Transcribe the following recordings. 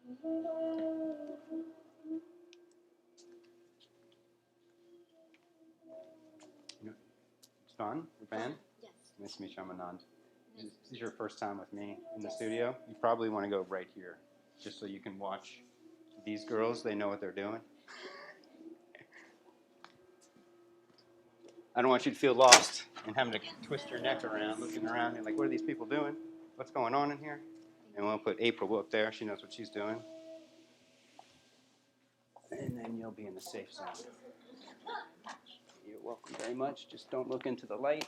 It's fun, your band? Yes. Nice to meet you, I'm Anand. This is your first time with me in the studio. You probably want to go right here, just so you can watch these girls. They know what they're doing. I don't want you to feel lost and having to twist your neck around, looking around and like, what are these people doing? What's going on in here? And we'll put April up there. She knows what she's doing. And then you'll be in the safe zone. You're welcome very much. Just don't look into the light.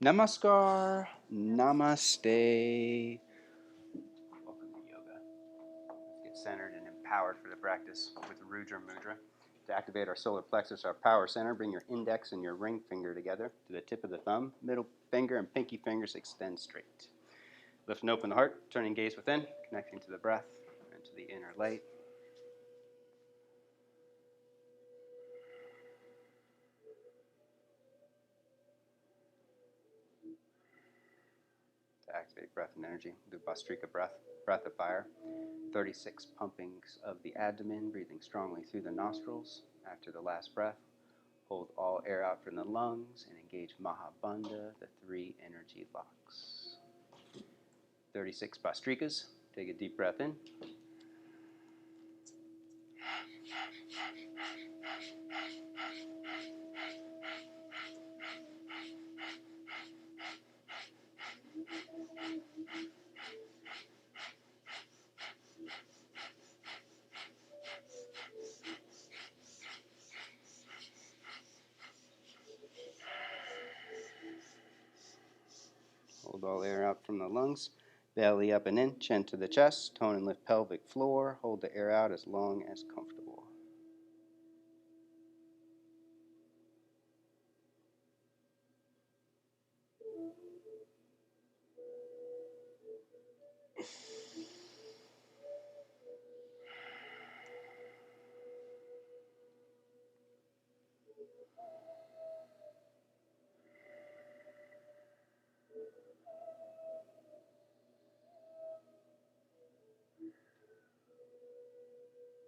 Namaskar. Namaste. Welcome to yoga. Let's get centered and empowered for the practice with Rudra Mudra. To activate our solar plexus, our power center, bring your index and your ring finger together to the tip of the thumb. Middle finger and pinky fingers extend straight. Lift and open the heart, turning gaze within, connecting to the breath and to the inner light. To activate breath and energy, do Bhastrika breath, breath of fire. 36 pumpings of the abdomen, breathing strongly through the nostrils. After the last breath, hold all air out from the lungs and engage Mahabandha, the 3 energy locks. 36 Bhastrikas. Take a deep breath in. Hold all air out from the lungs. Belly up and in, chin to the chest. Tone and lift pelvic floor. Hold the air out as long as comfortable.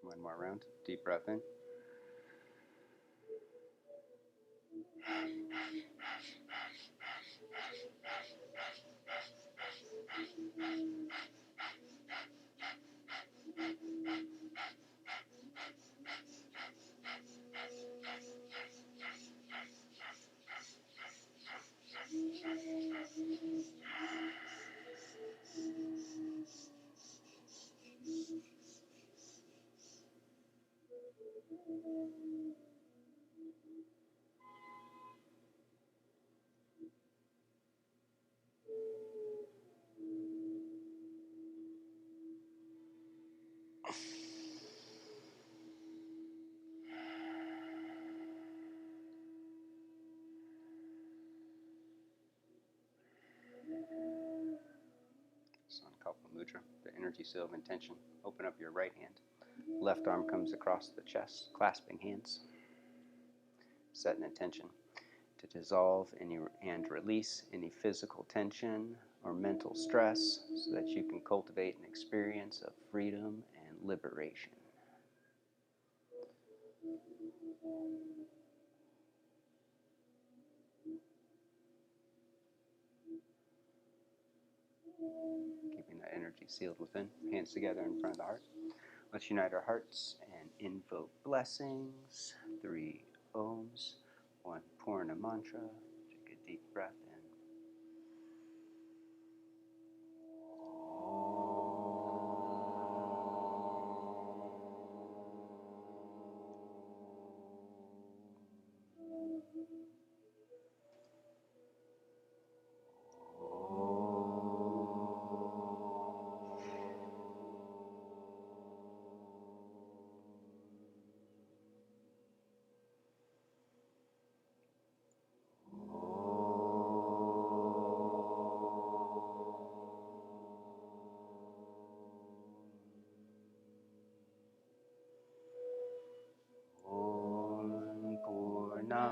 One more round. Deep breath in. Sankalpa Mudra, the energy seal of intention. Open up your right hand. Left arm comes across the chest, clasping hands. Set an intention to dissolve any and release any physical tension or mental stress so that you can cultivate an experience of freedom and liberation. Keeping that energy sealed within, hands together in front of the heart. Let's unite our hearts and invoke blessings. 3 Ohms, 1 Purna mantra. Take a deep breath in.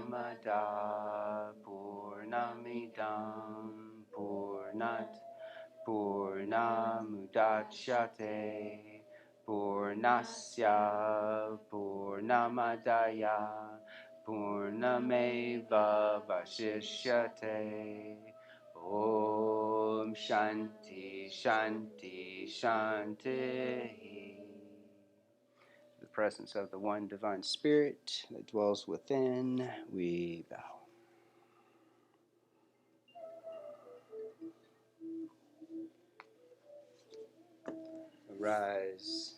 Purnamada Purnamidam Purnat Purnamudachyate Purnasya Purnamadaya Purnameva Vashishyate. Om Shanti Shanti Shanti. The presence of the one divine spirit that dwells within, we bow. Arise,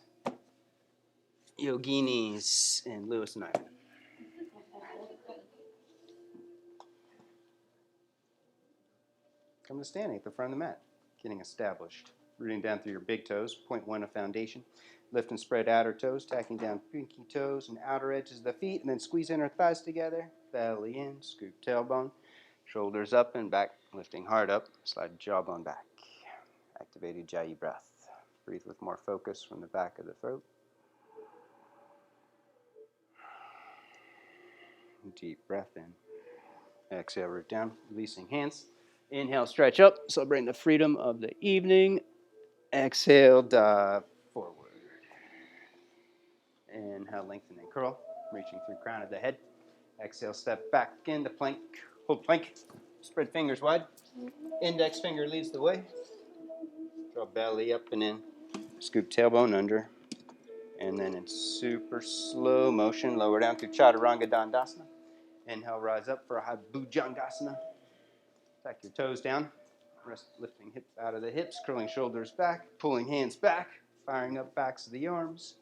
yoginis, and Lewis and Ivan. Come to standing at the front of the mat, getting established. Rooting down through your big toes, point one of foundation. Lift and spread outer toes, tacking down pinky toes and outer edges of the feet, and then squeeze inner thighs together. Belly in, scoop tailbone, shoulders up and back, lifting heart up, slide jawbone back. Activate Ujjayi breath. Breathe with more focus from the back of the throat. Deep breath in. Exhale, root down, releasing hands. Inhale, stretch up, celebrating the freedom of the evening. Exhale, dive forward. Inhale, lengthen and curl, reaching through crown of the head. Exhale, step back into plank. Hold plank. Spread fingers wide. Index finger leads the way. Draw belly up and in. Scoop tailbone under. And then in super slow motion, lower down through Chaturanga Dandasana. Inhale, rise up for a Habu Jangasana. Tuck your toes down. Rest lifting hips out of the hips, curling shoulders back, pulling hands back, firing up backs of the arms.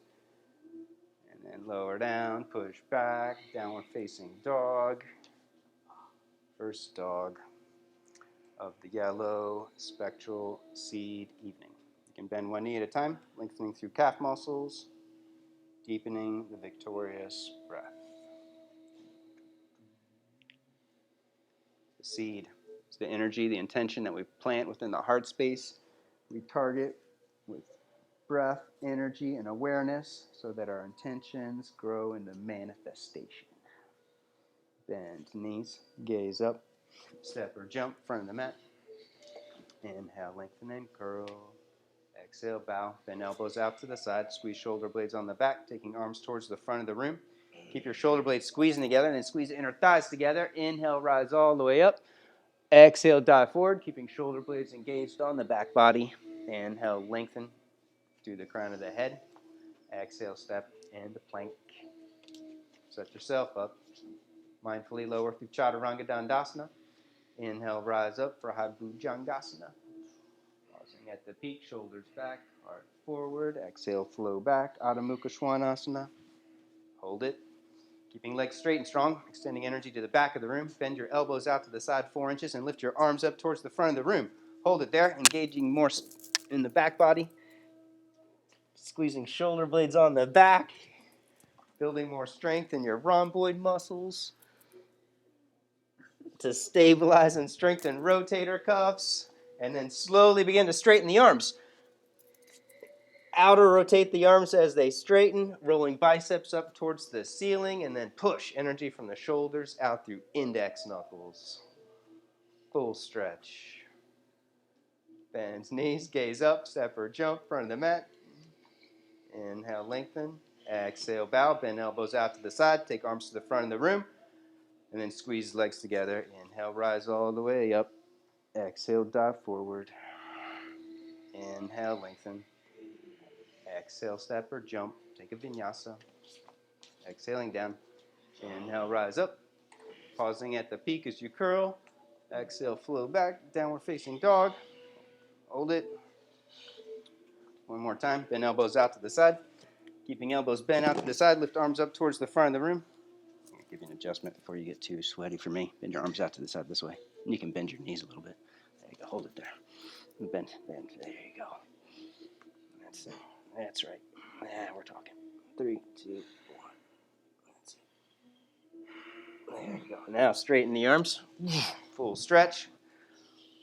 And then lower down, push back, downward facing dog. First dog of the yellow spectral seed evening. You can bend one knee at a time, lengthening through calf muscles, deepening the victorious breath. The seed is the energy, the intention that we plant within the heart space. We target with breath, energy, and awareness so that our intentions grow into manifestation. Bend knees, gaze up, step or jump, front of the mat. Inhale, lengthen and curl. Exhale, bow, bend elbows out to the side, squeeze shoulder blades on the back, taking arms towards the front of the room. Keep your shoulder blades squeezing together, and then squeeze the inner thighs together. Inhale, rise all the way up. Exhale, dive forward, keeping shoulder blades engaged on the back body. Inhale, lengthen through the crown of the head. Exhale, step into plank. Set yourself up. Mindfully lower through Chaturanga Dandasana. Inhale, rise up for Habu Jangasana. Pausing at the peak, shoulders back, heart forward. Exhale, flow back, Adho Mukha Svanasana. Hold it. Keeping legs straight and strong, extending energy to the back of the room. Bend your elbows out to the side 4 inches and lift your arms up towards the front of the room. Hold it there, engaging more in the back body. Squeezing shoulder blades on the back. Building more strength in your rhomboid muscles. To stabilize and strengthen rotator cuffs. And then slowly begin to straighten the arms. Outer rotate the arms as they straighten, rolling biceps up towards the ceiling, and then push energy from the shoulders out through index knuckles. Full stretch. Bend knees, gaze up, step or jump, front of the mat. Inhale, lengthen. Exhale, bow, bend elbows out to the side, take arms to the front of the room, and then squeeze legs together. Inhale, rise all the way up. Exhale, dive forward. Inhale, lengthen. Exhale, step or jump. Take a vinyasa. Exhaling down. Inhale, rise up. Pausing at the peak as you curl. Exhale, flow back. Downward facing dog. Hold it. One more time. Bend elbows out to the side. Keeping elbows bent out to the side. Lift arms up towards the front of the room. I'm going to give you an adjustment before you get too sweaty for me. Bend your arms out to the side this way. And you can bend your knees a little bit. There you go. Hold it there. Bend. There you go. That's it. That's right. Yeah, we're talking. 3, 2, 1. That's it. There you go. Now straighten the arms. Full stretch.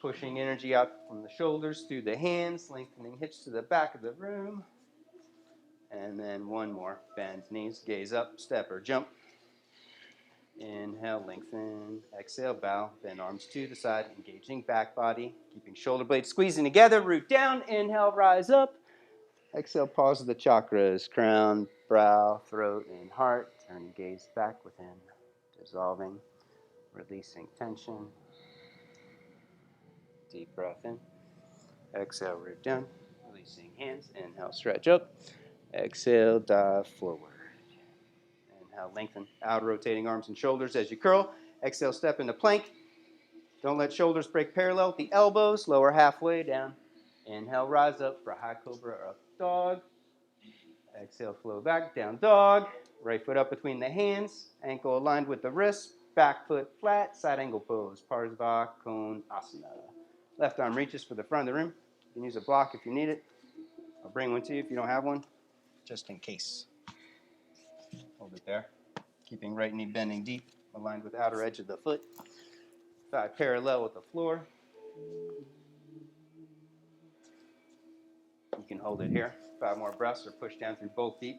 Pushing energy out from the shoulders through the hands, lengthening hips to the back of the room. And then one more. Bend knees, gaze up, step or jump. Inhale, lengthen. Exhale, bow. Bend arms to the side, engaging back body. Keeping shoulder blades squeezing together. Root down. Inhale, rise up. Exhale, pause the chakras. Crown, brow, throat, and heart. Turn gaze back within. Dissolving. Releasing tension. Deep breath in. Exhale, root down. Releasing hands. Inhale, stretch up. Exhale, dive forward. Inhale, lengthen. Out, rotating arms and shoulders as you curl. Exhale, step into plank. Don't let shoulders break parallel. The elbows, lower halfway down. Inhale, rise up for high cobra or up dog. Exhale, flow back, down dog. Right foot up between the hands. Ankle aligned with the wrist. Back foot flat, side angle pose. Parakonasana. Left arm reaches for the front of the room. You can use a block if you need it. I'll bring one to you if you don't have one, just in case. Hold it there. Keeping right knee bending deep, aligned with outer edge of the foot. Thigh parallel with the floor. You can hold it here. 5 more breaths or push down through both feet.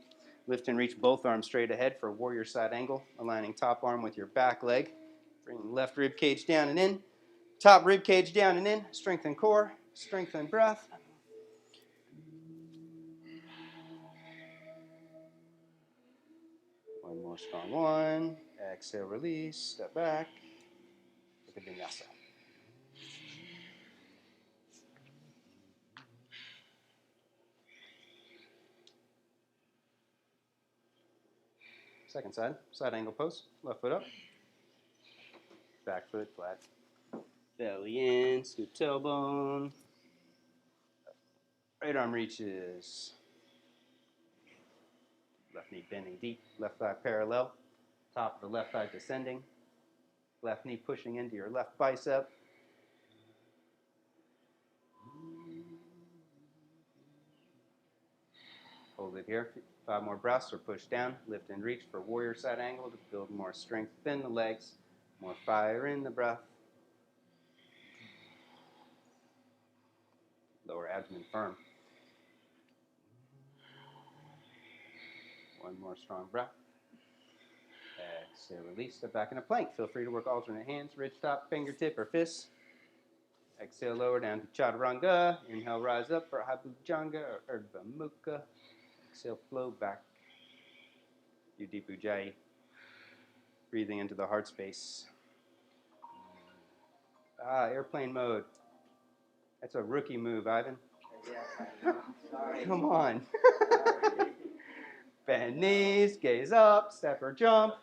Lift and reach both arms straight ahead for warrior side angle, aligning top arm with your back leg. Bring left rib cage down and in. Top rib cage down and in. Strengthen core, strengthen breath. One more strong one. Exhale, release, step back. Take a Vinyasa. Second side, side angle pose. Left foot up. Back foot flat. Belly in, scoop tailbone. Right arm reaches. Left knee bending deep. Left thigh parallel. Top of the left thigh descending. Left knee pushing into your left bicep. Hold it here. 5 more breaths or push down. Lift and reach for warrior side angle to build more strength in the legs. More fire in the breath. Lower abdomen firm. One more strong breath. Exhale, release. Step back into plank. Feel free to work alternate hands, ridge top, fingertip, or fists. Exhale, lower down to chaturanga. Inhale, rise up for Habu Jangasana or Urdhva Mukha. Exhale, flow back. Udipu Jai. Breathing into the heart space. Airplane mode. That's a rookie move, Ivan. Come on. Bend knees, gaze up, step or jump.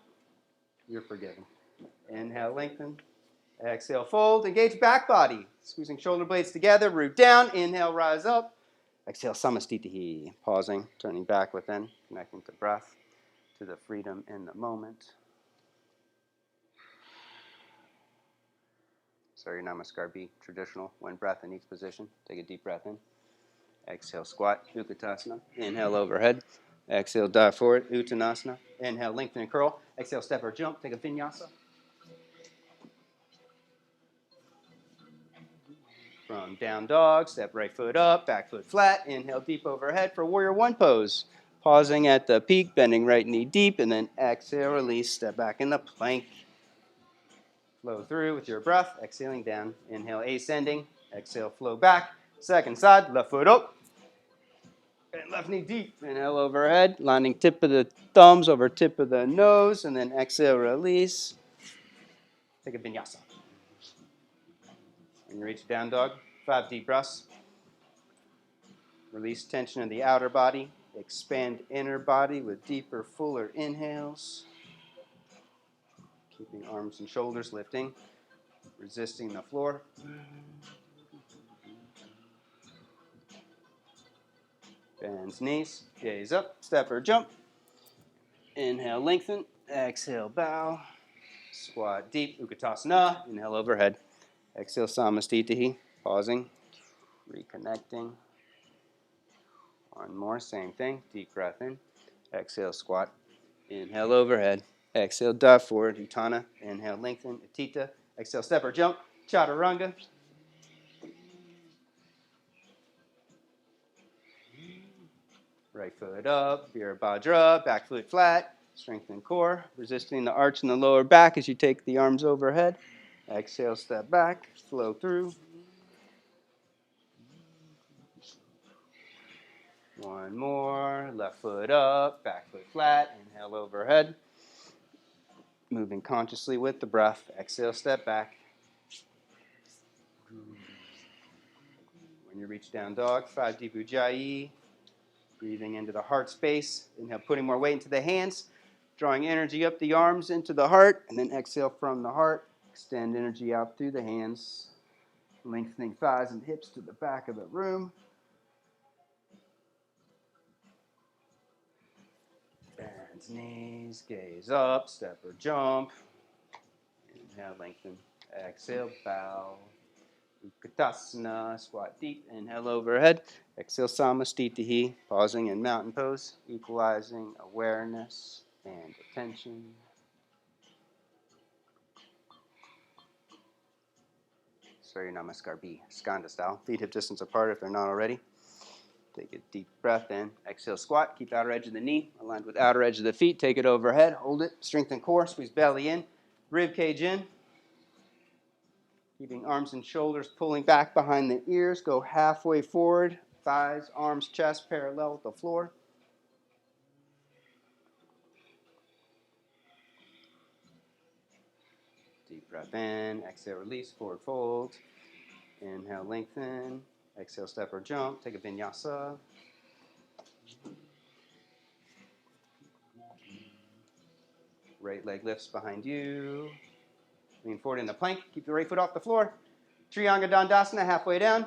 You're forgiven. Inhale, lengthen. Exhale, fold. Engage back body. Squeezing shoulder blades together. Root down. Inhale, rise up. Exhale, samastitihi. Pausing, turning back within, connecting to breath, to the freedom in the moment. Surya Namaskar be traditional. One breath in each position. Take a deep breath in. Exhale, squat, Utkatasana. Inhale, overhead. Exhale, dive forward, Uttanasana. Inhale, lengthen and curl. Exhale, step or jump. Take a Vinyasa. From down dog, step right foot up, back foot flat. Inhale, deep overhead for warrior one pose. Pausing at the peak, bending right knee deep, and then exhale, release, step back in the plank. Flow through with your breath, exhaling down. Inhale, ascending. Exhale, flow back. Second side, left foot up. And left knee deep. Inhale, overhead, lining tip of the thumbs over tip of the nose, and then exhale, release. Take a Vinyasa. When you reach down dog, 5 deep breaths. Release tension in the outer body. Expand inner body with deeper, fuller inhales. Keeping arms and shoulders lifting. Resisting the floor. Bends knees. Gaze up. Step or jump. Inhale, lengthen. Exhale, bow. Squat deep. Utkatasana. Inhale, overhead. Exhale, samastitihi. Pausing. Reconnecting. One more, same thing. Deep breath in. Exhale, squat. Inhale, overhead. Exhale, dive forward. Uttana. Inhale, lengthen. Utthita. Exhale, step or jump. Chaturanga. Right foot up. Virabhadra. Back foot flat. Strengthen core, resisting the arch in the lower back as you take the arms overhead. Exhale, step back, flow through. One more, left foot up, back foot flat, inhale overhead. Moving consciously with the breath. Exhale, step back. When you reach down dog, 5 deep ujjayi. Breathing into the heart space. Inhale, putting more weight into the hands. Drawing energy up the arms into the heart. And then exhale from the heart. Extend energy out through the hands. Lengthening thighs and hips to the back of the room. Bend knees, gaze up, step or jump. Inhale, lengthen. Exhale, bow. Utkatasana, squat deep. Inhale overhead. Exhale, Samastitihi. Pausing in mountain pose, equalizing awareness and attention. Surya Namaskar B, Skanda style. Feet hip distance apart if they're not already. Take a deep breath in. Exhale, squat. Keep outer edge of the knee aligned with outer edge of the feet. Take it overhead. Hold it. Strengthen core. Squeeze belly in. Rib cage in. Keeping arms and shoulders pulling back behind the ears. Go halfway forward. Thighs, arms, chest parallel with the floor. Deep breath in. Exhale, release. Forward fold. Inhale, lengthen. Exhale, step or jump. Take a vinyasa. Right leg lifts behind you. Lean forward in the plank. Keep the right foot off the floor. Trianga Dandasana, halfway down.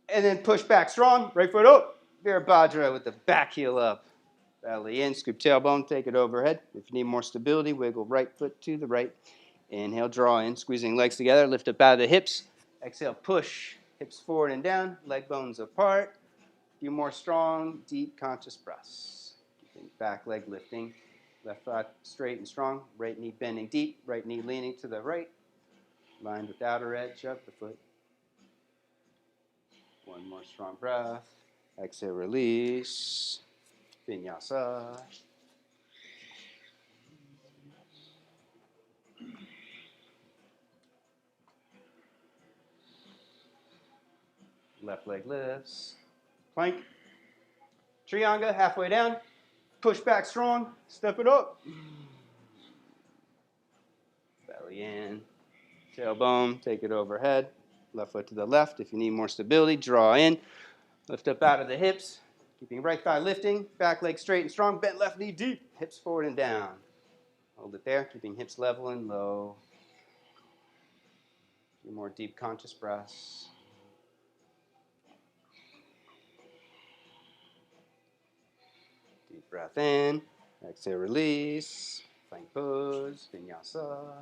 And then push back strong. Right foot up. Virabhadra with the back heel up. Belly in. Scoop tailbone. Take it overhead. If you need more stability, wiggle right foot to the right. Inhale, draw in. Squeezing legs together. Lift up out of the hips. Exhale, push. Hips forward and down. Leg bones apart. A few more strong, deep, conscious breaths. Keeping back leg lifting. Left foot straight and strong. Right knee bending deep. Right knee leaning to the right. Lined with outer edge of the foot. One more strong breath. Exhale, release. Vinyasa. Left leg lifts. Plank. Trianga, halfway down. Push back strong. Step it up. Belly in. Tailbone, take it overhead. Left foot to the left. If you need more stability, draw in. Lift up out of the hips. Keeping right thigh lifting. Back leg straight and strong. Bent left knee deep. Hips forward and down. Hold it there. Keeping hips level and low. A few more deep conscious breaths. Deep breath in. Exhale, release. Plank pose. Vinyasa.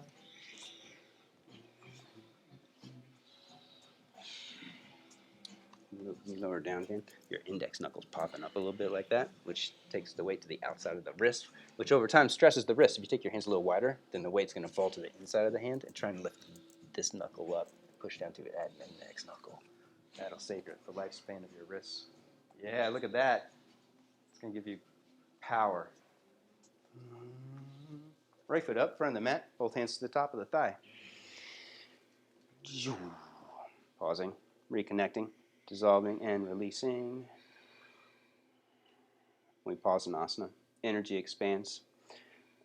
Lower down again. Your index knuckles popping up a little bit like that, which takes the weight to the outside of the wrist, which over time stresses the wrist. If you take your hands a little wider, then the weight's going to fall to the inside of the hand, and try and lift this knuckle up, push down to it, add an index knuckle. That'll save the lifespan of your wrists. Yeah, look at that. It's going to give you power. Right foot up, front of the mat, both hands to the top of the thigh. Pausing, reconnecting. Dissolving and releasing. We pause in asana. Energy expands.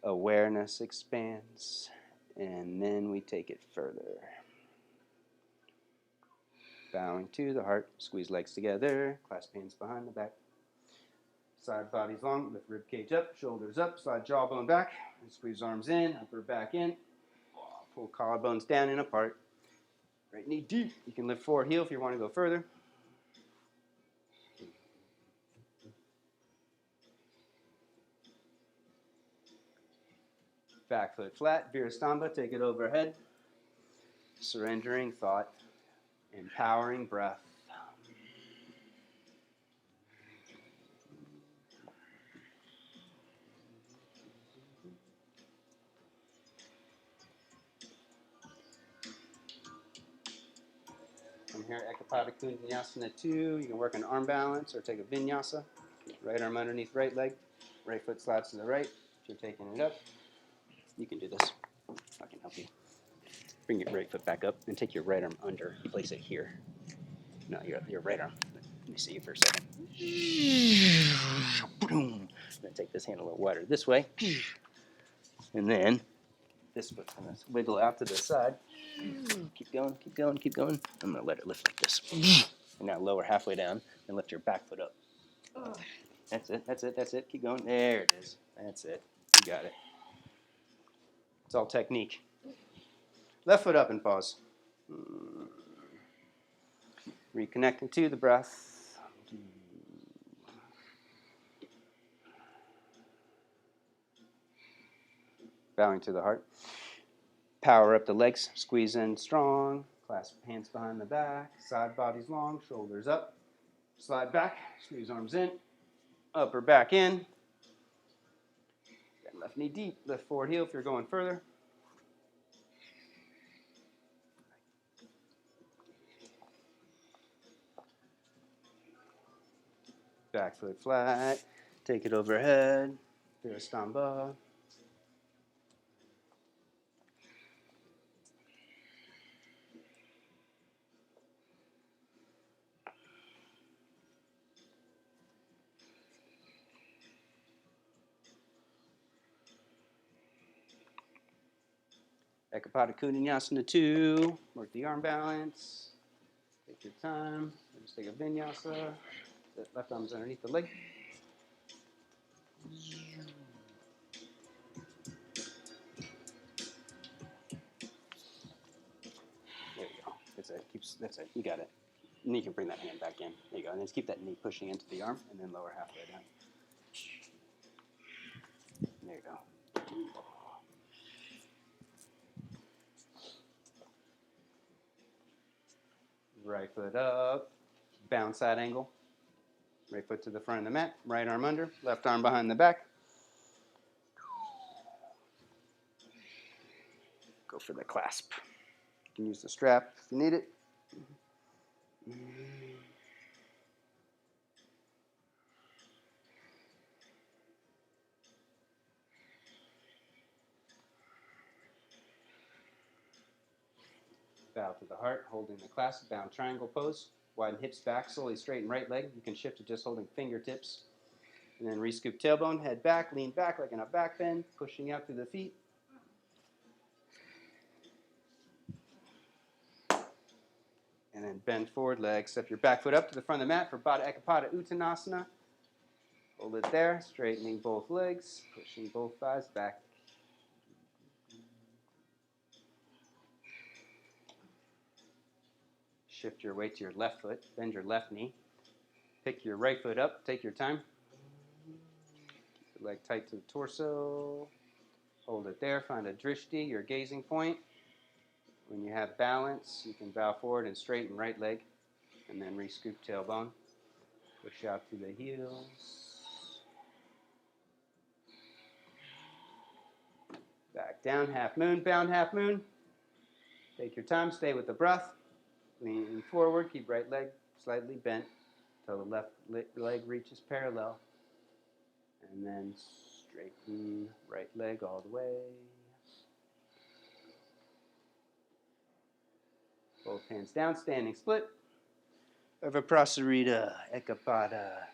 Awareness expands. And then we take it further. Bowing to the heart. Squeeze legs together. Clasp hands behind the back. Side body's long. Lift rib cage up. Shoulders up. Side jawbone back. And squeeze arms in. Upper back in. Pull collarbones down and apart. Right knee deep. You can lift forward heel if you want to go further. Back foot flat, Virastamba, take it overhead. Surrendering thought, empowering breath. From here, Ekapada Vinyasa 2. You can work an arm balance or take a vinyasa. Right arm underneath right leg. Right foot slides to the right. You're taking it up. You can do this. I can help you. Bring your right foot back up and take your right arm under. Place it here. No, your right arm. Let me see you for a second. Then take this hand a little wider this way. And then this foot's going to wiggle out to the side. Keep going, keep going, keep going. I'm going to let it lift like this. And now lower halfway down and lift your back foot up. That's it, that's it, that's it. Keep going. There it is. That's it. You got it. It's all technique. Left foot up and pause. Reconnecting to the breath. Bowing to the heart. Power up the legs. Squeeze in strong. Clasp hands behind the back. Side body's long. Shoulders up. Slide back. Squeeze arms in. Upper back in. Bend left knee deep. Lift forward heel if you're going further. Back foot flat. Take it overhead. Skanda. Parakonasana 2. Work the arm balance. Take your time. Just take a Vinyasa. The left arm's underneath the leg. There you go. That's it. That's it. You got it. And you can bring that hand back in. There you go. And then just keep that knee pushing into the arm and then lower halfway down. There you go. Right foot up. Bounce side angle. Right foot to the front of the mat. Right arm under. Left arm behind the back. Go for the clasp. You can use the strap if you need it. Bow to the heart, holding the clasp, bound triangle pose. Widen hips back, slowly straighten right leg. You can shift to just holding fingertips. And then re-scoop tailbone, head back, lean back like in a back bend, pushing out through the feet. And then bend forward leg. Step your back foot up to the front of the mat for Baddha Ekapada Uttanasana. Hold it there, straightening both legs, pushing both thighs back. Shift your weight to your left foot, bend your left knee. Pick your right foot up, take your time. Keep the leg tight to the torso. Hold it there, find a drishti, your gazing point. When you have balance, you can bow forward and straighten right leg, and then re-scoop tailbone. Push out through the heels. Back down, half moon, bound half moon. Take your time, stay with the breath. Lean forward, keep right leg slightly bent until the left leg reaches parallel. And then straighten right leg all the way. Both hands down, standing split. Viprasarita Ekapada.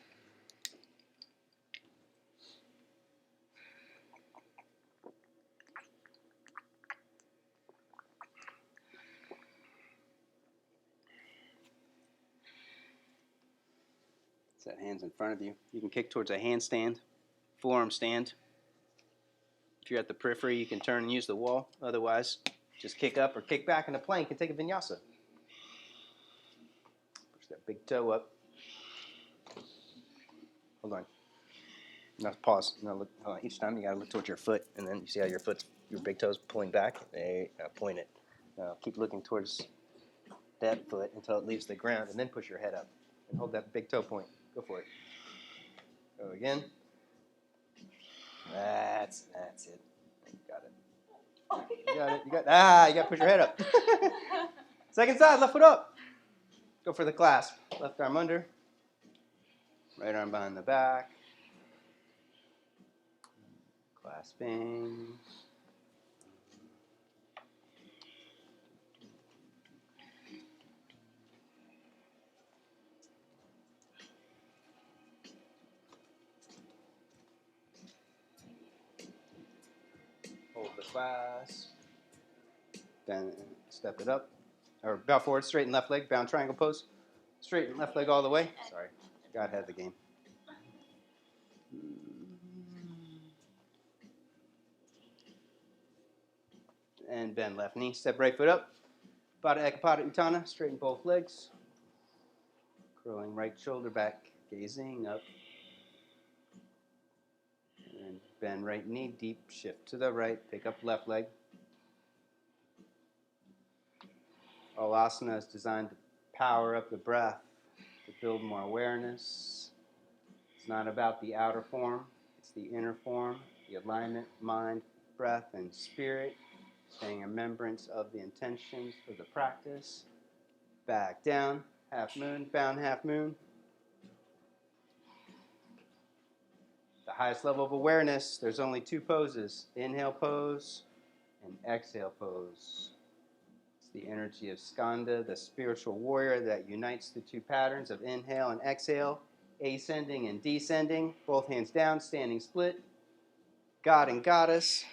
Set hands in front of you. You can kick towards a handstand, forearm stand. If you're at the periphery, you can turn and use the wall. Otherwise, just kick up or kick back in a plank and take a vinyasa. Push that big toe up. Hold on. Now pause. Now look. Each time you gotta look towards your foot, and then you see how your big toe's pulling back. There, point it. Now keep looking towards that foot until it leaves the ground, and then push your head up and hold that big toe point. Go for it. Go again. That's it. You got it. You got it. You got to push your head up. Second side, left foot up. Go for the clasp. Left arm under. Right arm behind the back. Clasping. Hold the clasp. Then step it up. Or bow forward, straighten left leg, bound triangle pose. Straighten left leg all the way. Sorry, got ahead of the game. And bend left knee. Step right foot up. Pada Ekapada Utthana. Straighten both legs. Curling right shoulder back. Gazing up. And bend right knee. Deep shift to the right. Pick up left leg. All asana is designed to power up the breath, to build more awareness. It's not about the outer form. It's the inner form. The alignment, mind, breath, and spirit. Staying in remembrance of the intentions for the practice. Back down, half moon, bound half moon. The highest level of awareness, there's only two poses. Inhale pose and exhale pose. It's the energy of Skanda, the spiritual warrior that unites the two patterns of inhale and exhale, ascending and descending, both hands down, standing split. God and goddess,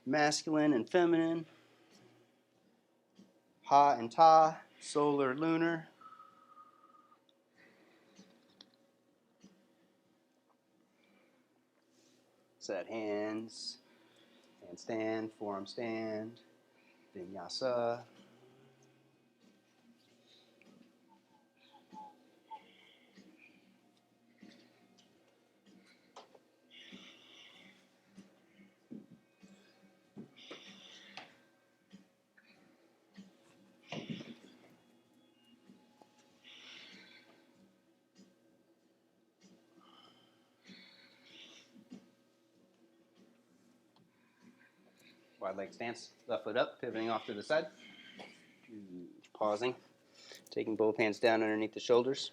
masculine and feminine. Ha and ta, solar, lunar. Set hands, handstand, forearm stand, Vinyasa. Wide leg stance, left foot up, pivoting off to the side. Pausing, taking both hands down underneath the shoulders.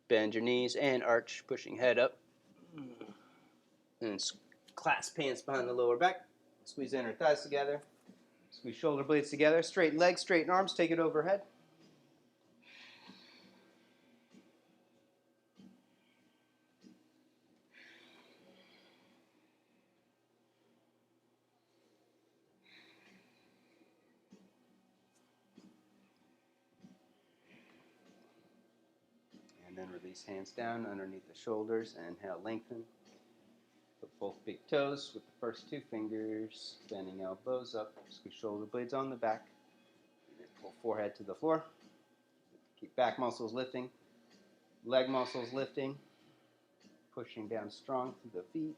Bend your knees and arch, pushing head up. And clasp hands behind the lower back. Squeeze inner thighs together. Squeeze shoulder blades together. Straighten legs, straighten arms, take it overhead. And then release hands down underneath the shoulders. Inhale, lengthen. Put both big toes with the first two fingers. Bending elbows up. Squeeze shoulder blades on the back. And pull forehead to the floor. Keep back muscles lifting. Leg muscles lifting. Pushing down strong through the feet.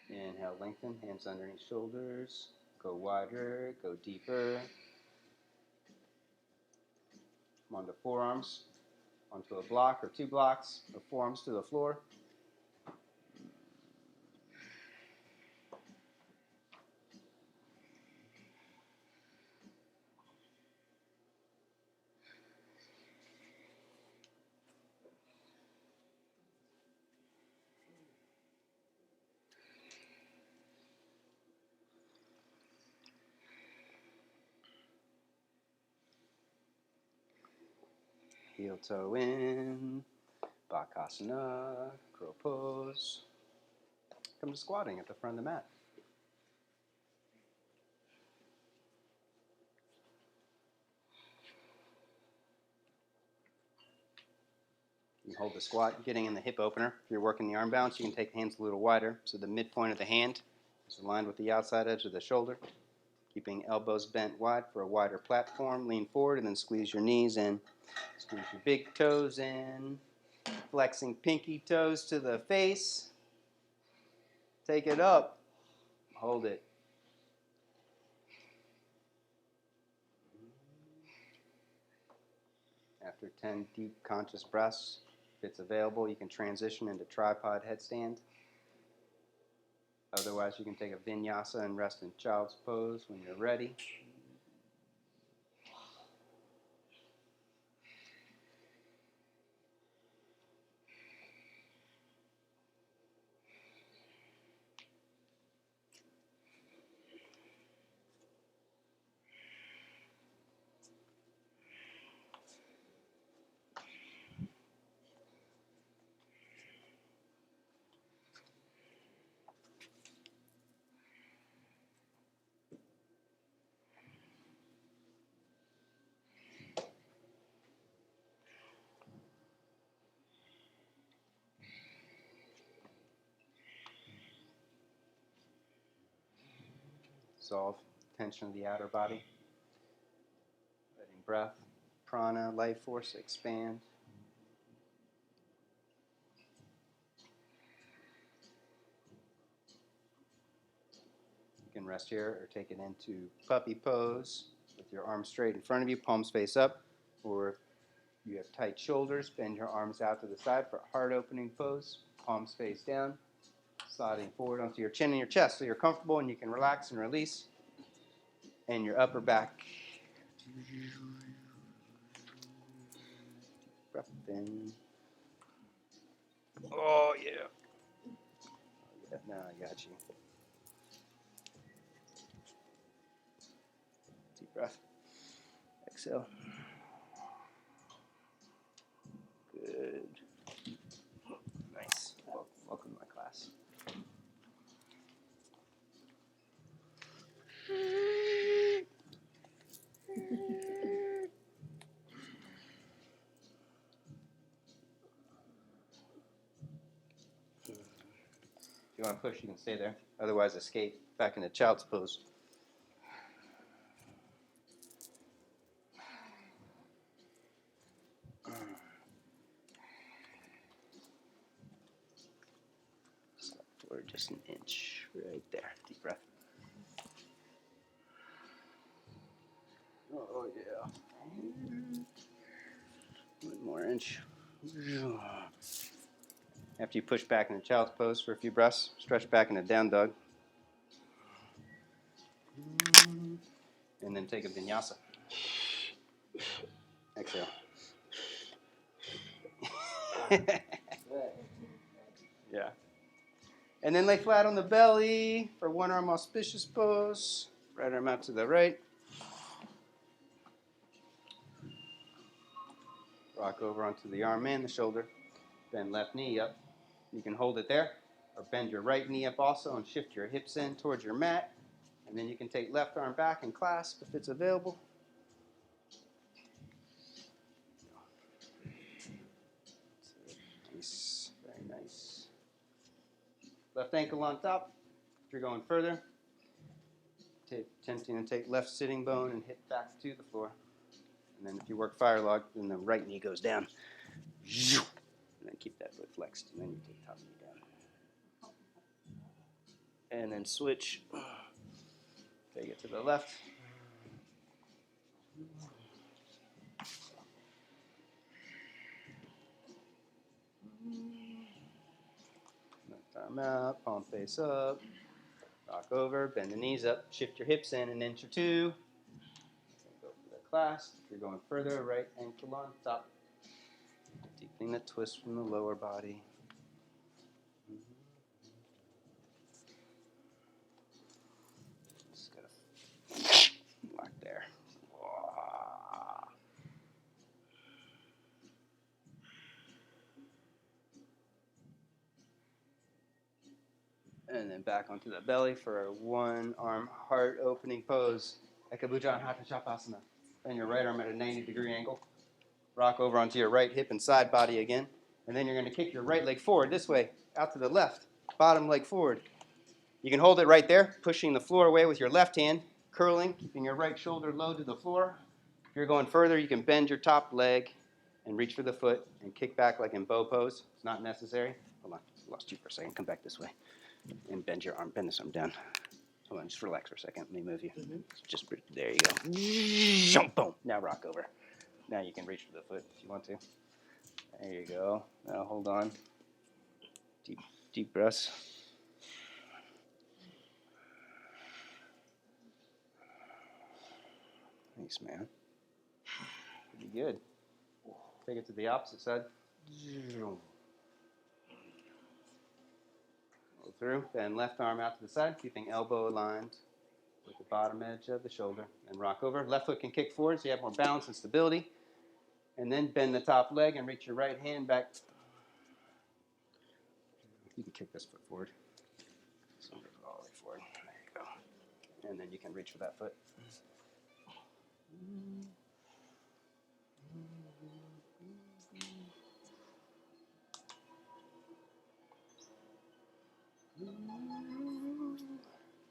Inhale, lengthen, hands underneath shoulders. Go wider, go deeper. Come onto forearms, onto a block or two blocks, or forearms to the floor. Heel toe in, Bakasana, crow pose. Come to squatting at the front of the mat. You hold the squat, getting in the hip opener. If you're working the arm balance, you can take the hands a little wider so the midpoint of the hand is aligned with the outside edge of the shoulder. Keeping elbows bent wide for a wider platform. Lean forward and then squeeze your knees in. Squeeze your big toes in. Flexing pinky toes to the face. Take it up. Hold it. After 10 deep conscious breaths, if it's available, you can transition into tripod headstand. Otherwise, you can take a Vinyasa and rest in child's pose when you're ready. Dissolve tension of the outer body. Letting breath, prana, life force expand. You can rest here or take it into puppy pose with your arms straight in front of you, palms face up. Or if you have tight shoulders, bend your arms out to the side for a heart opening pose. Palms face down, sliding forward onto your chin and your chest so you're comfortable and you can relax and release. And your upper back. Breath in. Oh, yeah. Yeah, now I got you. Deep breath. Exhale. Good. Nice. Welcome to my class. If you want to push, you can stay there. Otherwise, escape back into child's pose. Slide forward just an inch. Right there. Deep breath. Oh, yeah. One more inch. After you push back into child's pose for a few breaths, stretch back into down dog. And then take a vinyasa. Exhale. Yeah. And then lay flat on the belly for one arm auspicious pose. Right arm out to the right. Rock over onto the arm and the shoulder. Bend left knee up. You can hold it there, or bend your right knee up also and shift your hips in towards your mat. And then you can take left arm back and clasp if it's available. Nice, very nice. Left ankle on top. If you're going further, attempting to take left sitting bone and hip back to the floor. And then if you work fire log, then the right knee goes down. And then keep that foot flexed. And then you take top knee down. And then switch. Take it to the left. Left arm out, palm face up. Rock over, bend the knees up, shift your hips in an inch or two. Go for the clasp. If you're going further, right ankle on top. Deepening the twist from the lower body. Just gotta lock there. And then back onto the belly for a one-arm heart opening pose. Habu Jangasana. Bend your right arm at a 90-degree angle. Rock over onto your right hip and side body again. And then you're going to kick your right leg forward this way, out to the left. Bottom leg forward. You can hold it right there, pushing the floor away with your left hand, curling, keeping your right shoulder low to the floor. If you're going further, you can bend your top leg and reach for the foot and kick back like in bow pose. It's not necessary. Hold on, lost you for a second. Come back this way. And bend your arm, bend this arm down. Hold on, just relax for a second. Let me move you. Just, there you go. Jump, boom. Now rock over. Now you can reach for the foot if you want to. There you go. Now hold on. Deep breaths. Nice, man. Pretty good. Take it to the opposite side. Go through. Bend left arm out to the side, keeping elbow aligned with the bottom edge of the shoulder. And rock over. Left foot can kick forward so you have more balance and stability. And then bend the top leg and reach your right hand back. You can kick this foot forward. So move it all the way forward. There you go. And then you can reach for that foot.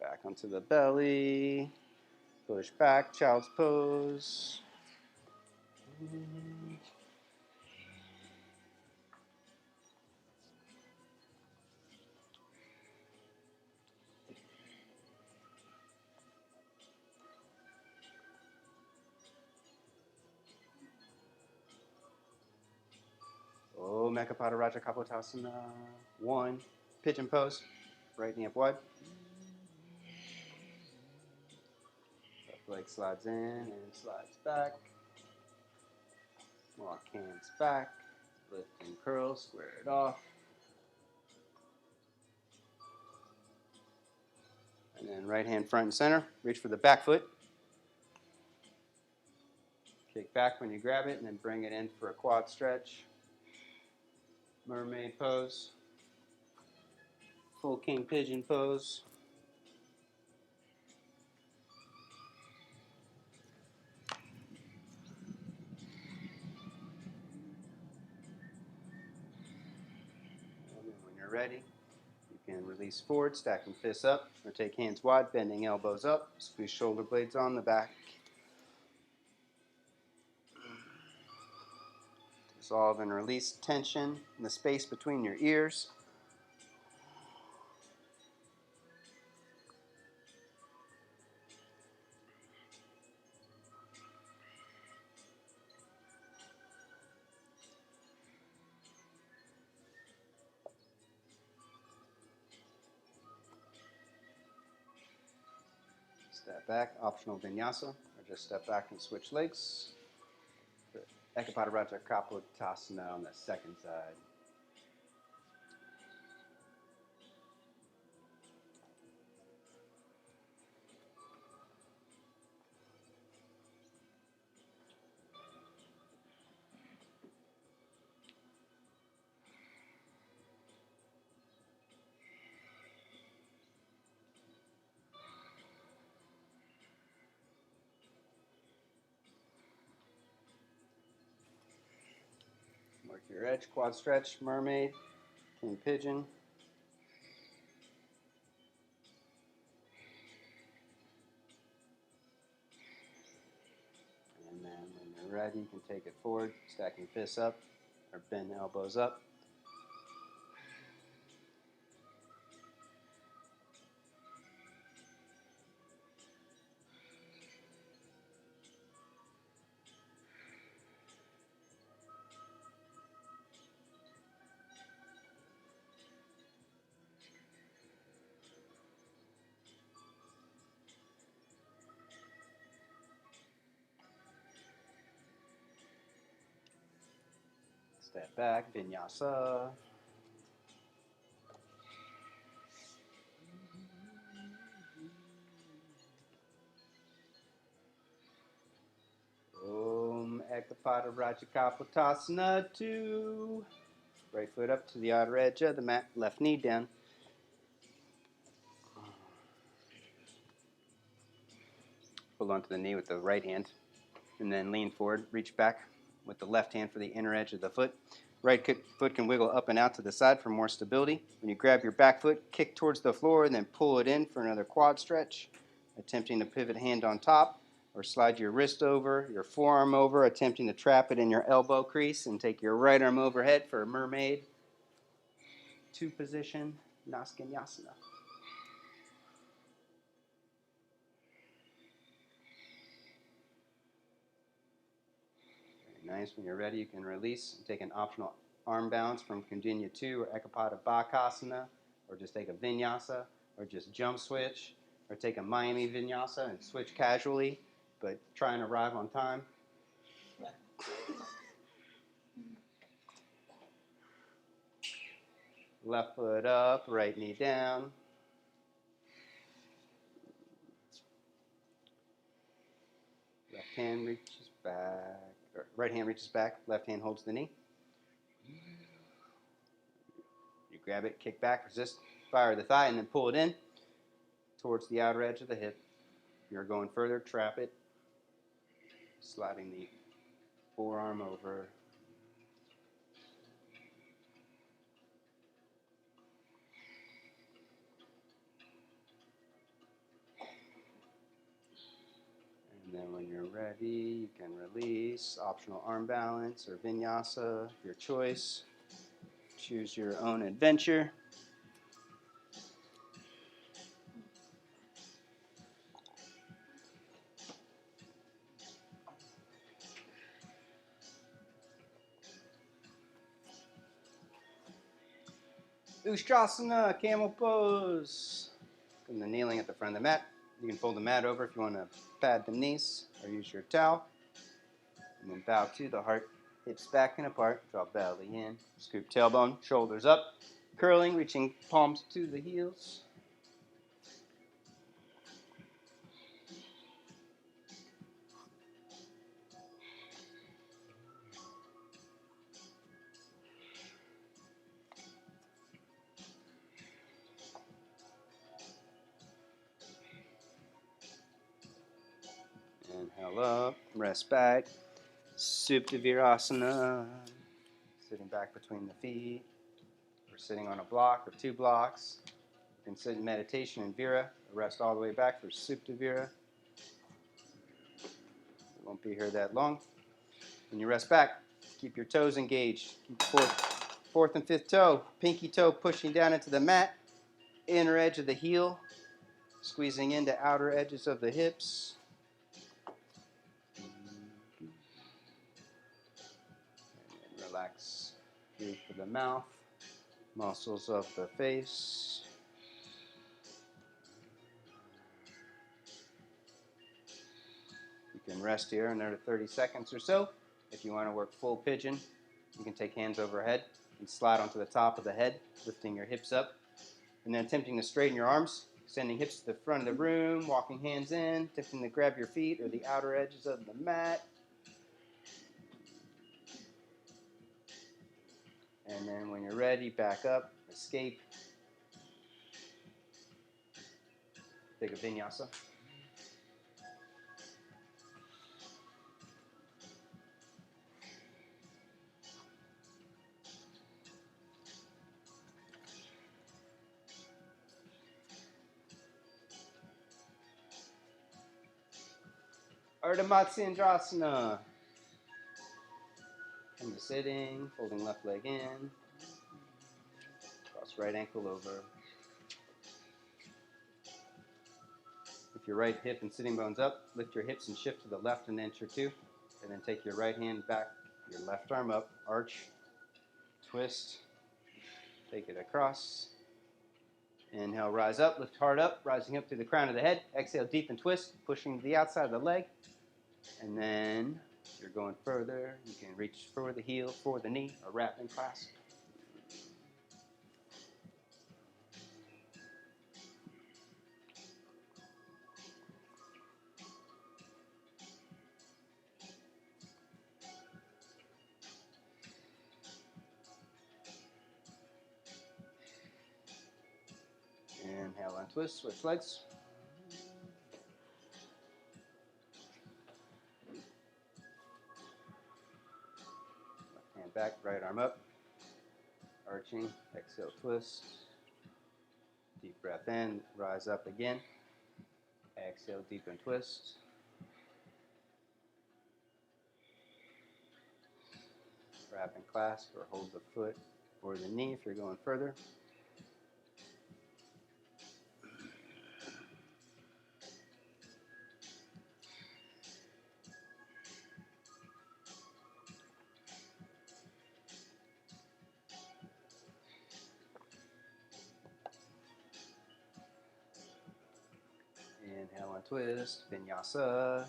Back onto the belly. Push back, child's pose. Om Ekapada Raja Kapotasana. 1. Pigeon pose. Right knee up wide. Left leg slides in and slides back. Walk hands back. Lift and curl. Square it off. And then right hand front and center. Reach for the back foot. Kick back when you grab it and then bring it in for a quad stretch. Mermaid pose. Full king pigeon pose. And then when you're ready, you can release forward, stacking fists up, or take hands wide, bending elbows up, squeeze shoulder blades on the back. Dissolve and release tension in the space between your ears. Step back, optional vinyasa, or just step back and switch legs. Ekapada Raja Kapotasana on the second side. Work your edge, quad stretch, mermaid, king pigeon. And then when you're ready, you can take it forward, stacking fists up, or bend elbows up. Step back, vinyasa. Om Ekapada Raja Kapotasana 2. Right foot up to the outer edge of the mat, left knee down. Hold on to the knee with the right hand, and then lean forward, reach back with the left hand for the inner edge of the foot. Right foot can wiggle up and out to the side for more stability. When you grab your back foot, kick towards the floor and then pull it in for another quad stretch, attempting to pivot hand on top, or slide your wrist over, your forearm over, attempting to trap it in your elbow crease, and take your right arm overhead for a mermaid 2 position, Vinyasa. Nice. When you're ready, you can release and take an optional arm balance from Kundalini 2 or Ekapada Bakasana, or just take a vinyasa, or just jump switch, or take a Miami vinyasa and switch casually. but try and arrive on time. Left foot up, right knee down. Left hand reaches back, or right hand reaches back, left hand holds the knee. You grab it, kick back, resist, fire the thigh, and then pull it in towards the outer edge of the hip. If you're going further, trap it, sliding the forearm over. And then when you're ready, you can release. Optional arm balance or Vinyasa, your choice. Choose your own adventure. Ustrasana, camel pose. From the kneeling at the front of the mat. You can fold the mat over if you want to pad the knees or use your towel. And then bow to the heart, hips back and apart, draw belly in, scoop tailbone, shoulders up, curling, reaching palms to the heels. Inhale up, rest back, Supta Virasana, sitting back between the feet, or sitting on a block or two blocks. You can sit in meditation in Vira, or rest all the way back for Supta Vira. We won't be here that long. When you rest back, keep your toes engaged. Keep fourth and fifth toe, pinky toe pushing down into the mat, inner edge of the heel, squeezing into outer edges of the hips. And then relax through for the mouth, muscles of the face. You can rest here another 30 seconds or so. If you want to work full pigeon, you can take hands overhead and slide onto the top of the head, lifting your hips up, and then attempting to straighten your arms, sending hips to the front of the room, walking hands in, attempting to grab your feet or the outer edges of the mat. And then when you're ready, back up, escape. Take a Vinyasa. Ardha Matsyendrasana. Come to sitting, folding left leg in. Cross right ankle over. If your right hip and sitting bone's up, lift your hips and shift to the left an inch or two. And then take your right hand back, your left arm up, arch, twist, take it across. Inhale, rise up, lift hard up, rising up through the crown of the head. Exhale, deep and twist, pushing to the outside of the leg. And then, if you're going further, you can reach for the heel, for the knee, or wrap and clasp. Inhale, untwist, switch legs. Left hand back, right arm up. Arching, exhale, twist. Deep breath in, rise up again. Exhale, deep and twist. Wrap and clasp or hold the foot or the knee if you're going further. Inhale and twist, Vinyasa.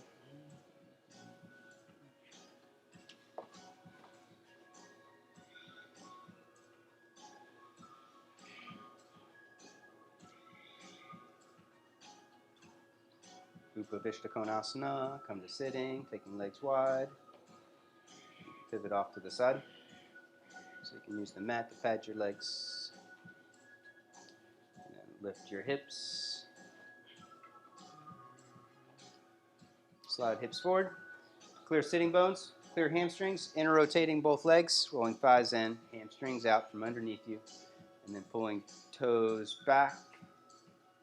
Parakonasana. Come to sitting, taking legs wide. Pivot off to the side. So you can use the mat to pad your legs. And then lift your hips. Slide hips forward. Clear sitting bones. Clear hamstrings. Inner rotating both legs. Rolling thighs in. Hamstrings out from underneath you. And then pulling toes back.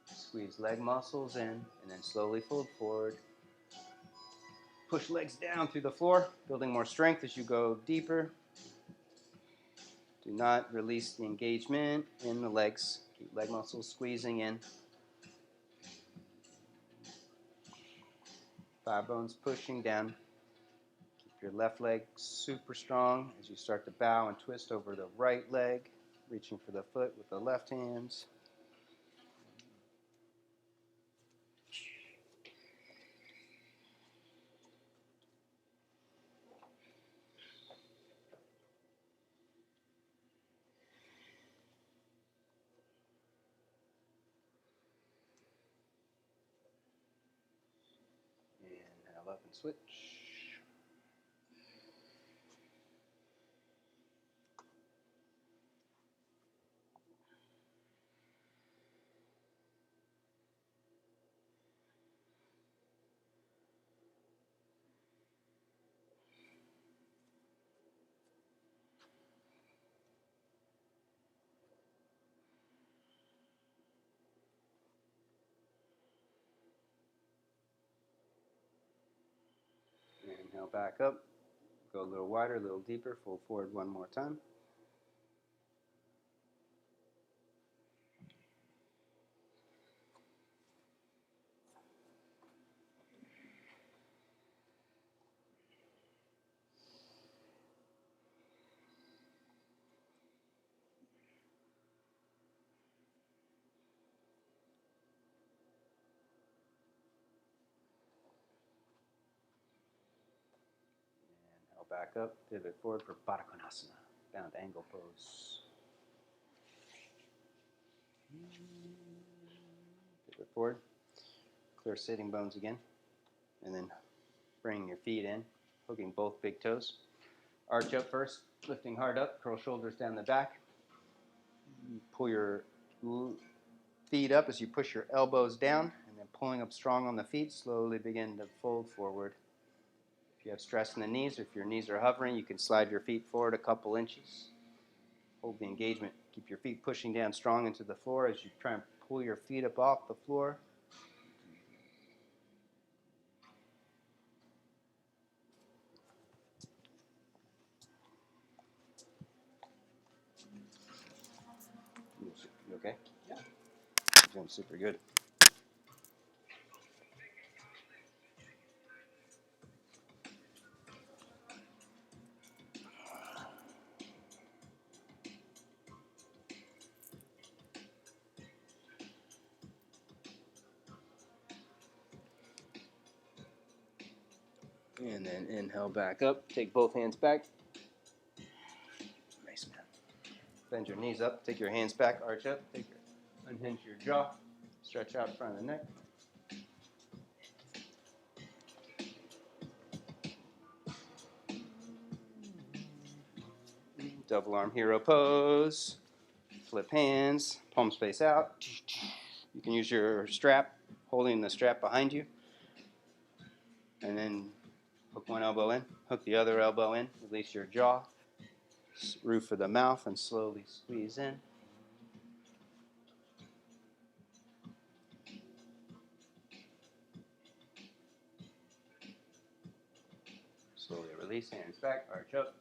Squeeze leg muscles in. And then slowly fold forward. Push legs down through the floor. Building more strength as you go deeper. Do not release the engagement in the legs. Keep leg muscles squeezing in. Thigh bones pushing down. Keep your left leg super strong as you start to bow and twist over the right leg, reaching for the foot with the left hands. Inhale up and switch. Inhale back up. Go a little wider, a little deeper. Fold forward one more time. Inhale back up. Pivot forward for Parakonasana. Bound angle pose. Pivot forward. Clear sitting bones again. And then bring your feet in, hooking both big toes. Arch up first, lifting hard up, curl shoulders down the back. Pull your feet up as you push your elbows down, and then pulling up strong on the feet, slowly begin to fold forward. If you have stress in the knees, or if your knees are hovering, you can slide your feet forward a couple inches. Hold the engagement. Keep your feet pushing down strong into the floor as you try and pull your feet up off the floor. You okay? Yeah. You're doing super good. And then inhale back up. Take both hands back. Nice, man. Bend your knees up. Take your hands back. Arch up. Unhinge your jaw. Stretch out front of the neck. Double arm hero pose. Flip hands. Palms face out. You can use your strap, holding the strap behind you. And then hook one elbow in. Hook the other elbow in. Release your jaw. Roof of the mouth and slowly squeeze in. Slowly release, hands back, arch up.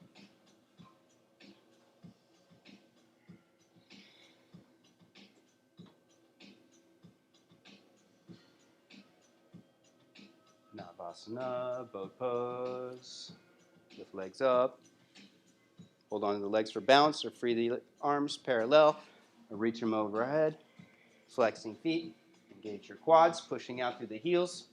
Navasana, boat pose. Lift legs up. Hold on to the legs for balance or free the arms parallel. Or reach them overhead. Flexing feet. Engage your quads, pushing out through the heels.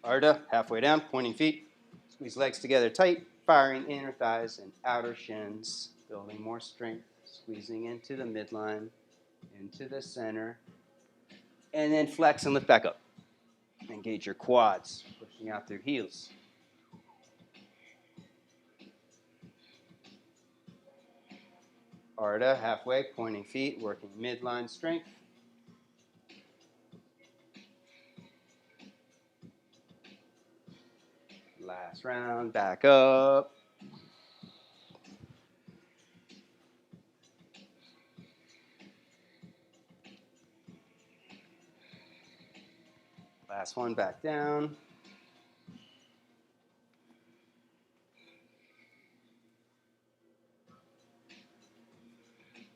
Ardha, halfway down, pointing feet. Squeeze legs together tight, firing inner thighs and outer shins. Building more strength, squeezing into the midline, into the center. And then flex and lift back up. Engage your quads, pushing out through heels. Ardha, halfway, pointing feet, working midline strength. Last round, back up. Last one, back down.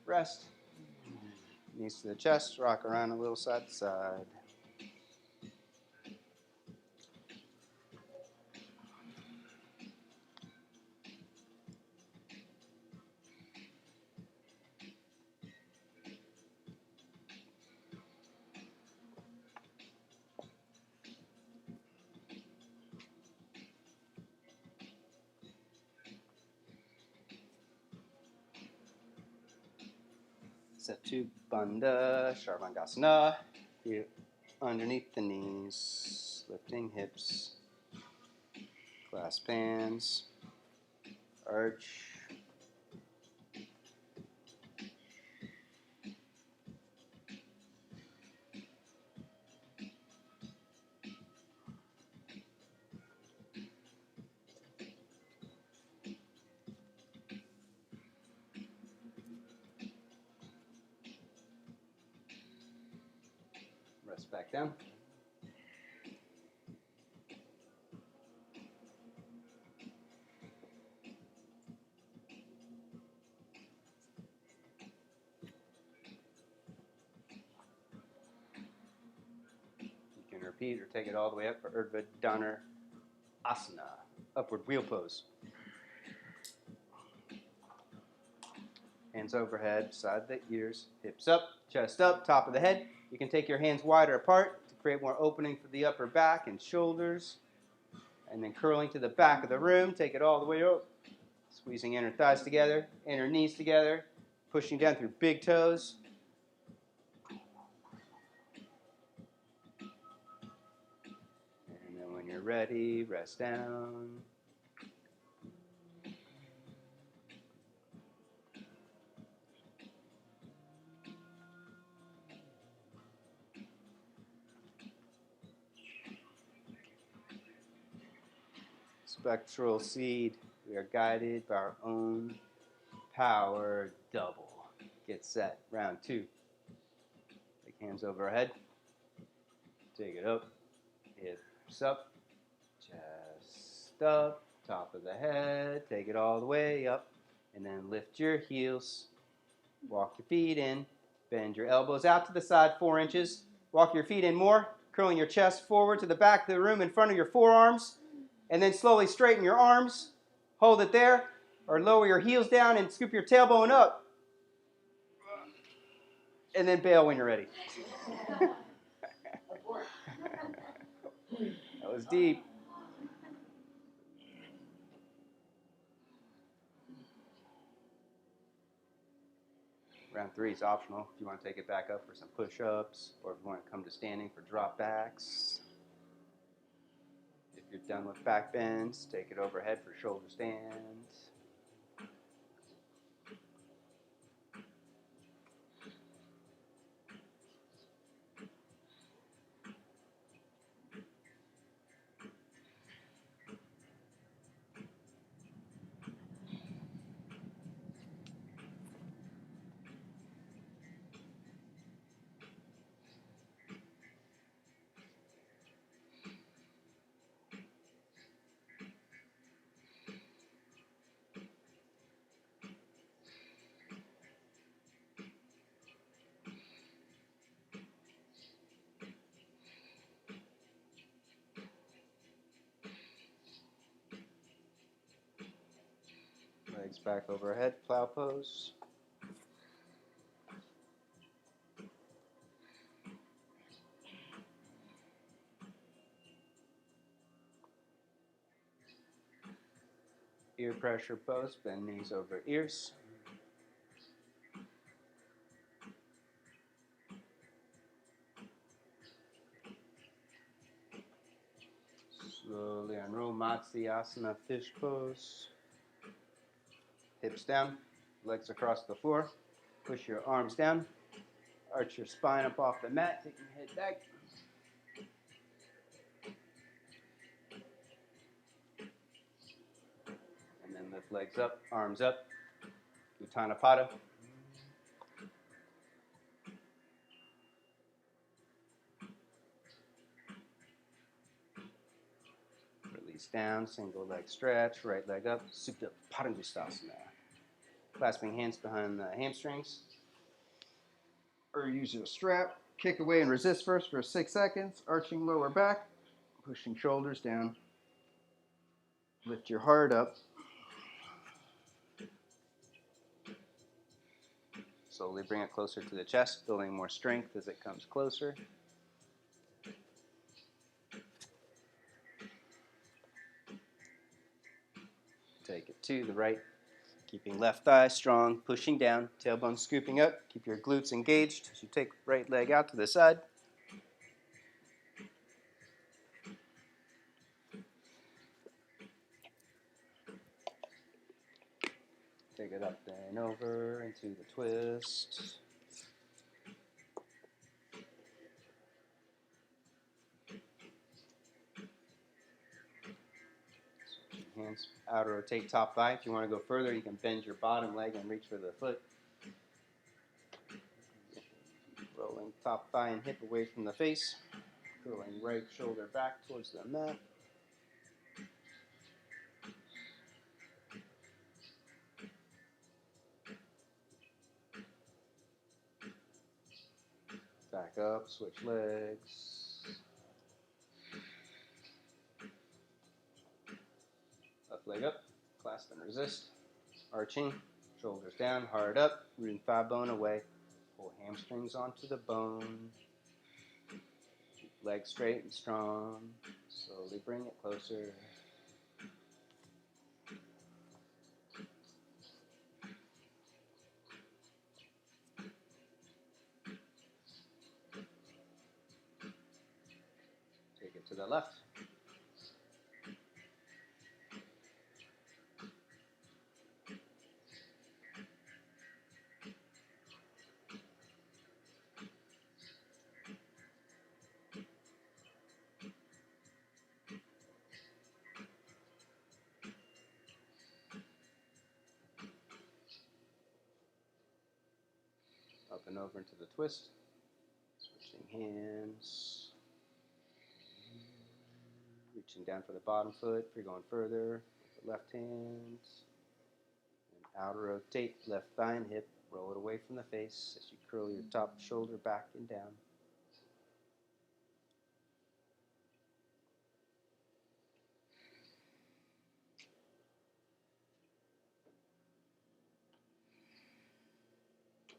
Rest. Knees to the chest, rock around a little side to side. Set to Bandha, Jangasana. Feet underneath the knees, lifting hips, clasp hands, arch. Rest back down. You can repeat or take it all the way up for Urdhva Dana Asana, upward wheel pose. Hands overhead, side the ears, hips up, chest up, top of the head. You can take your hands wider apart to create more opening for the upper back and shoulders. And then curling to the back of the room, take it all the way up. Squeezing inner thighs together, inner knees together, pushing down through big toes. And then when you're ready, rest down. Spectral seed. We are guided by our own power double. Get set. Round 2. Take hands overhead. Take it up. Hips up. Chest up. Top of the head. Take it all the way up. And then lift your heels. Walk your feet in. Bend your elbows out to the side 4 inches. Walk your feet in more. Curling your chest forward to the back of the room in front of your forearms. And then slowly straighten your arms. Hold it there. Or lower your heels down and scoop your tailbone up. And then bail when you're ready. That was deep. Round 3 is optional. If you want to take it back up for some push-ups, or if you want to come to standing for drop backs. If you're done with back bends, take it overhead for shoulder stands. Legs back overhead, plow pose. Ear pressure pose, bend knees over ears. and roll, Maxi Asana, fish pose. Hips down, legs across the floor. Push your arms down. Arch your spine up off the mat, take your head back. And then lift legs up, arms up. Uttanapata. Release down, single leg stretch, right leg up, Supta Padangusthasana. Clasping hands behind the hamstrings. Or use your strap. Kick away and resist first for 6 seconds. Arching lower back, pushing shoulders down. Lift your heart up. Slowly bring it closer to the chest, building more strength as it comes closer. Take it to the right. Keeping left thigh strong, pushing down, tailbone scooping up. Keep your glutes engaged as you take right leg out to the side. Take it up and over into the twist. Hands outer rotate top thigh. If you want to go further, you can bend your bottom leg and reach for the foot. Rolling top thigh and hip away from the face. Curling right shoulder back towards the mat. Back up, switch legs. Left leg up, clasp and resist. Arching, shoulders down, heart up, root and thigh bone away. Pull hamstrings onto the bone. Keep legs straight and strong. Slowly bring it closer. Take it to the left. Up and over into the twist. Switching hands. Reaching down for the bottom foot. If you're going further, with the left hand. And outer rotate, left thigh and hip. Roll it away from the face as you curl your top shoulder back and down.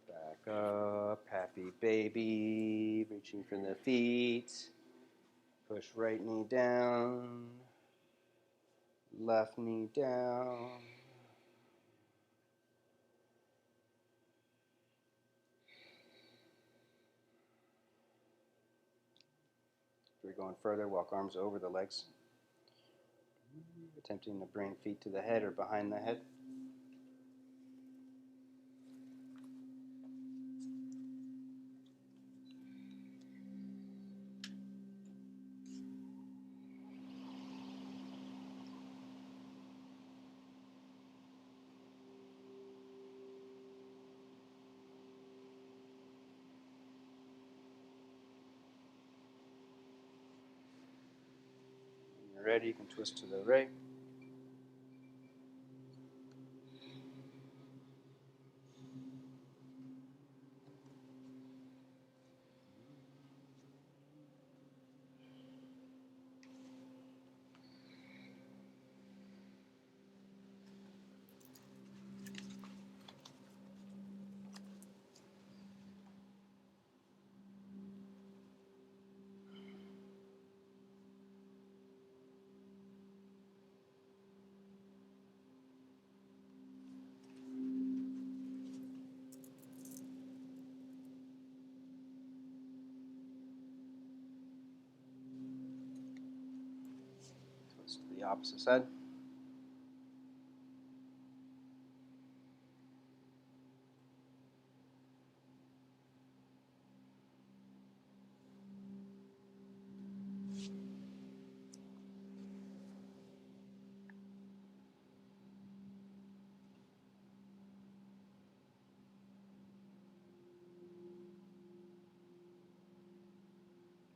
Back up, happy baby, reaching from the feet. Push right knee down, left knee down. If you're going further, walk arms over the legs. Attempting to bring feet to the head or behind the head. When you're ready, you can twist to the right. the opposite side.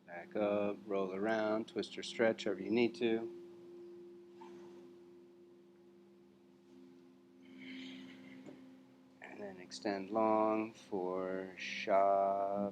Back up, roll around, twist or stretch however you need to. And then extend long for Shavasana.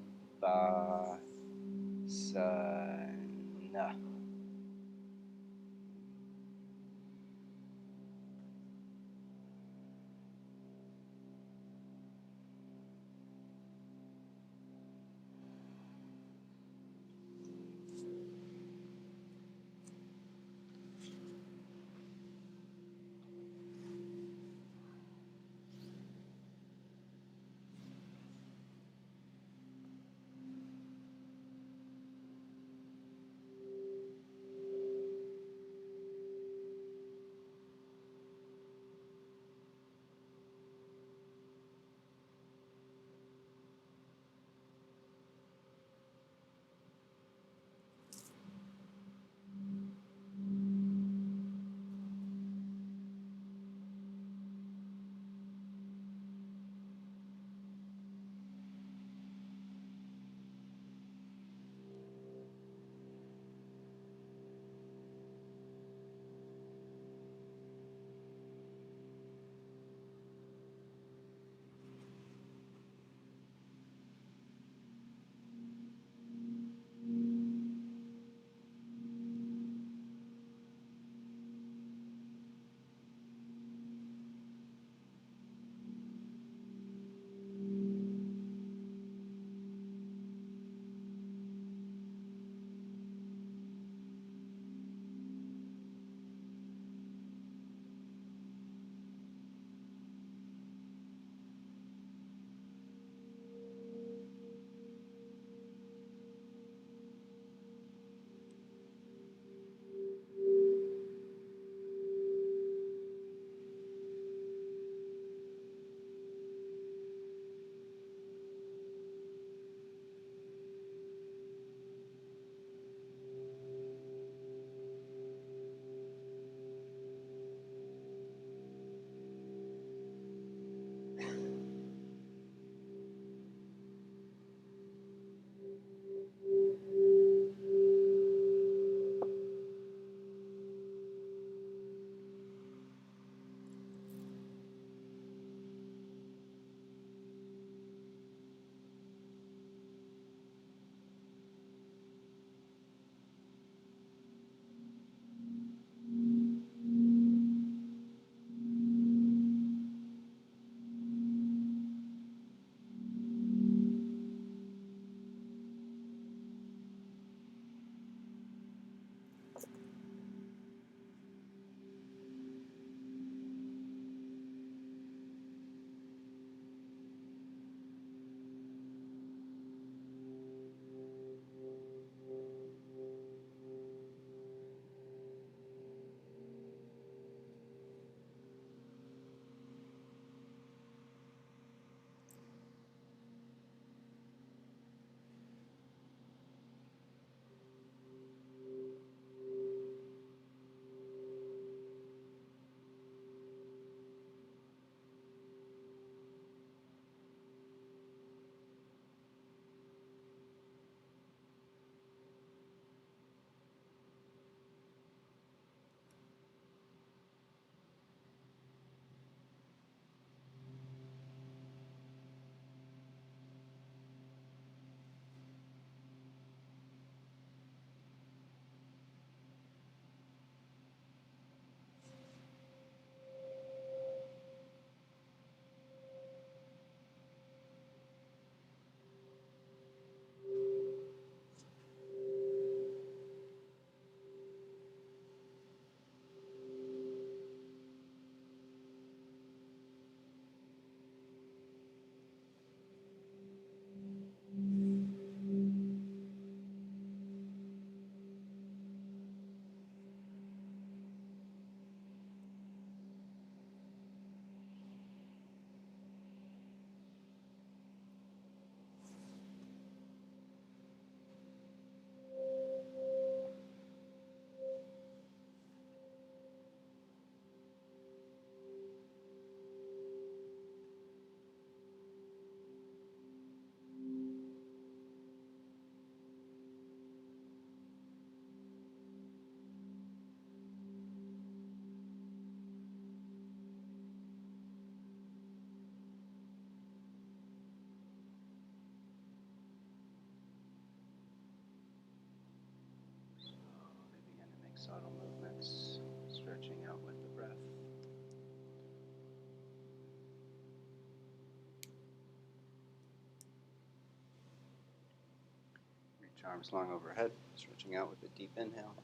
Arms long overhead, stretching out with a deep inhale.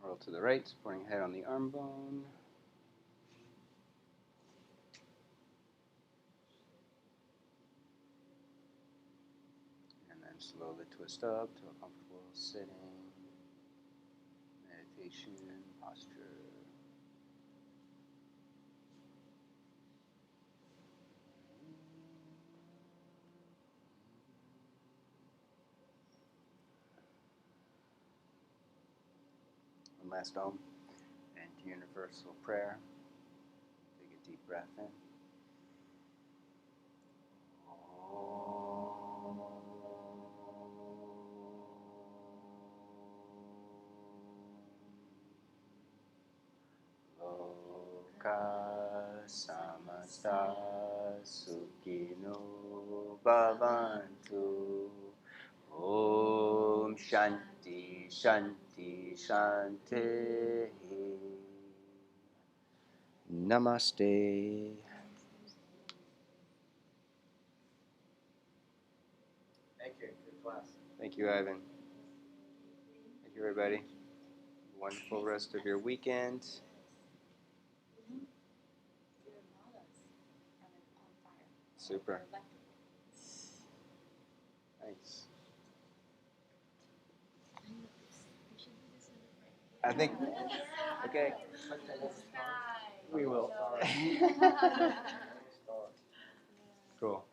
Roll to the right, supporting head on the arm bone. And then slowly twist up to a comfortable sitting, meditation posture. One last Om and universal prayer. Take a deep breath in. Loka samasta sukhino bhavantu. Om Shanti Shanti Shanti. Namaste. Thank you. Good class. Thank you, Ivan. Thank you, everybody. Wonderful rest of your weekend. Super. Nice. I think. Okay. We will. Cool.